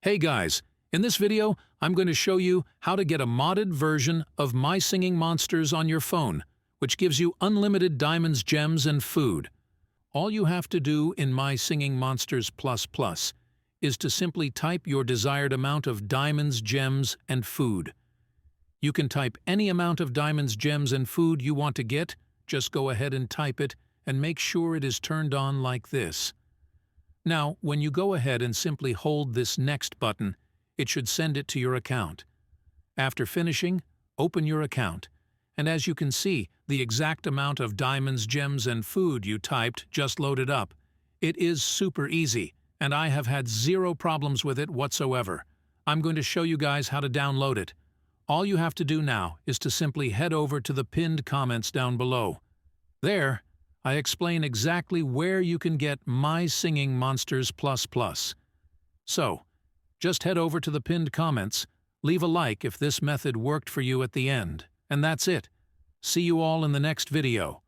Hey guys, in this video, I'm going to show you how to get a modded version of My Singing Monsters on your phone, which gives you unlimited diamonds, gems, and food. All you have to do in My Singing Monsters ++ is to simply type your desired amount of diamonds, gems, and food. You can type any amount of diamonds, gems, and food you want to get. Just go ahead and type it, and make sure it is turned on like this. Now, when you go ahead and simply hold this Next button, it should send it to your account. After finishing, open your account, and as you can see, the exact amount of diamonds, gems, and food you typed just loaded up. It is super easy, and I have had zero problems with it whatsoever. I'm going to show you guys how to download it. All you have to do now is to simply head over to the pinned comments down below. There, I explain exactly where you can get My Singing Monsters ++. So, just head over to the pinned comments, leave a like if this method worked for you at the end, and that's it. See you all in the next video.